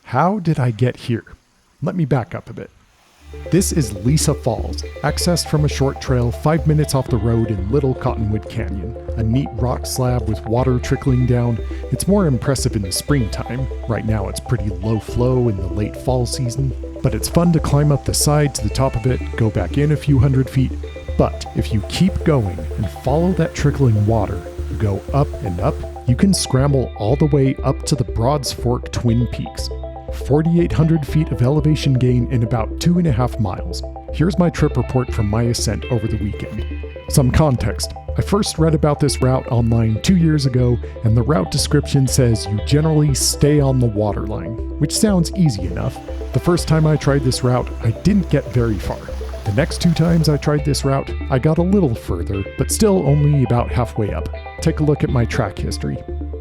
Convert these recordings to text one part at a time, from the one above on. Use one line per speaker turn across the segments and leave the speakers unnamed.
How did I get here? Let me back up a bit. This is Lisa Falls, accessed from a short trail 5 minutes off the road in Little Cottonwood Canyon. A neat rock slab with water trickling down. It's more impressive in the springtime. Right now it's pretty low flow in the late fall season, but it's fun to climb up the side to the top of it, go back in a few hundred feet. But if you keep going and follow that trickling water, you go up and up, you can scramble all the way up to the Broads Fork Twin Peaks. 4,800 feet of elevation gain in about 2.5 miles. Here's my trip report from my ascent over the weekend. Some context. I first read about this route online 2 years ago, and the route description says you generally stay on the waterline, which sounds easy enough. The first time I tried this route, I didn't get very far. The next 2 times I tried this route, I got a little further, but still only about halfway up. Take a look at my track history.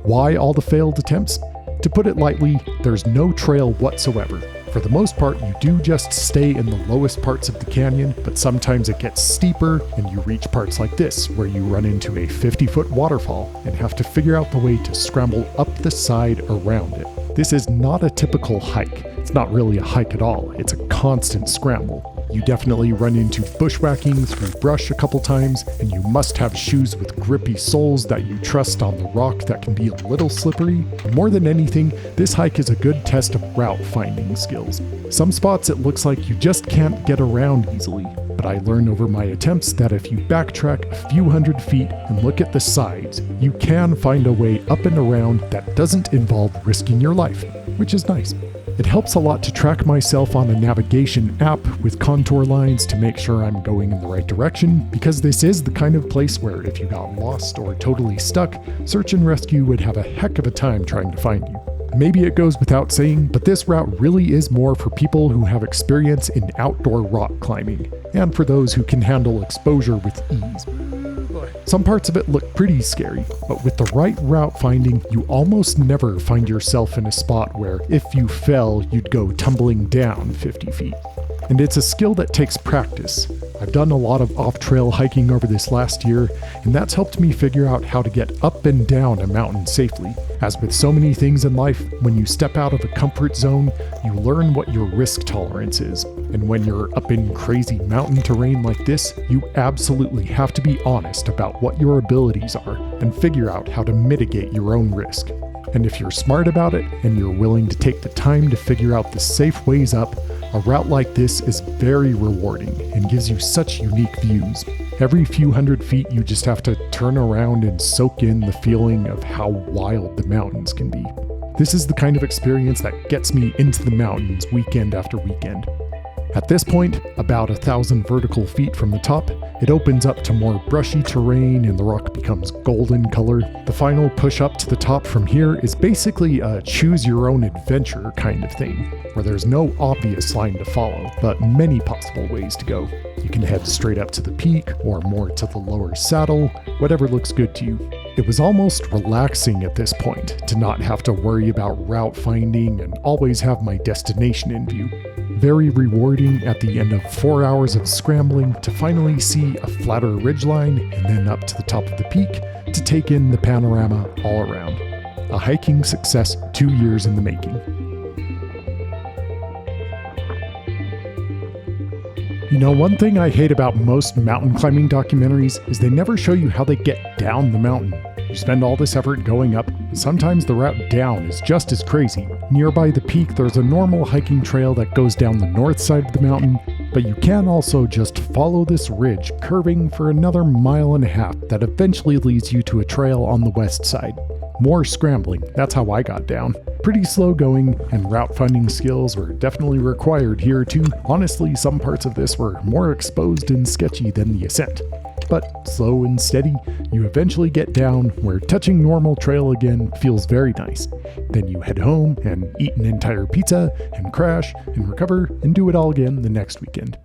Why all the failed attempts? To put it lightly, there's no trail whatsoever. For the most part, you do just stay in the lowest parts of the canyon, but sometimes it gets steeper and you reach parts like this, where you run into a 50-foot waterfall and have to figure out the way to scramble up the side around it. This is not a typical hike. It's not really a hike at all. It's a constant scramble. You definitely run into bushwhacking through brush a couple times, and you must have shoes with grippy soles that you trust on the rock that can be a little slippery. More than anything, this hike is a good test of route finding skills. Some spots it looks like you just can't get around easily, but I learned over my attempts that if you backtrack a few hundred feet and look at the sides, you can find a way up and around that doesn't involve risking your life, which is nice. It helps a lot to track myself on a navigation app with contour lines to make sure I'm going in the right direction, because this is the kind of place where if you got lost or totally stuck, search and rescue would have a heck of a time trying to find you. Maybe it goes without saying, but this route really is more for people who have experience in outdoor rock climbing, and for those who can handle exposure with ease. Some parts of it look pretty scary, but with the right route finding, you almost never find yourself in a spot where if you fell, you'd go tumbling down 50 feet. And it's a skill that takes practice. I've done a lot of off-trail hiking over this last year, and that's helped me figure out how to get up and down a mountain safely. As with so many things in life, when you step out of a comfort zone, you learn what your risk tolerance is. And when you're up in crazy mountain terrain like this, you absolutely have to be honest about what your abilities are and figure out how to mitigate your own risk. And if you're smart about it and you're willing to take the time to figure out the safe ways up, a route like this is very rewarding and gives you such unique views. Every few hundred feet you just have to turn around and soak in the feeling of how wild the mountains can be. This is the kind of experience that gets me into the mountains weekend after weekend. At this point, about 1,000 vertical feet from the top, it opens up to more brushy terrain and the rock becomes golden color. The final push up to the top from here is basically a choose-your-own-adventure kind of thing, where there's no obvious line to follow, but many possible ways to go. You can head straight up to the peak, or more to the lower saddle, whatever looks good to you. It was almost relaxing at this point to not have to worry about route finding and always have my destination in view. Very rewarding at the end of 4 hours of scrambling to finally see a flatter ridgeline and then up to the top of the peak to take in the panorama all around. A hiking success 2 years in the making. You know, one thing I hate about most mountain climbing documentaries is they never show you how they get down the mountain. You spend all this effort going up, and sometimes the route down is just as crazy. Nearby the peak, there's a normal hiking trail that goes down the north side of the mountain, but you can also just follow this ridge curving for another 1.5 miles that eventually leads you to a trail on the west side. More scrambling, that's how I got down. Pretty slow going, and route finding skills were definitely required here too. Honestly, some parts of this were more exposed and sketchy than the ascent. But slow and steady, you eventually get down where touching normal trail again feels very nice. Then you head home and eat an entire pizza and crash and recover and do it all again the next weekend.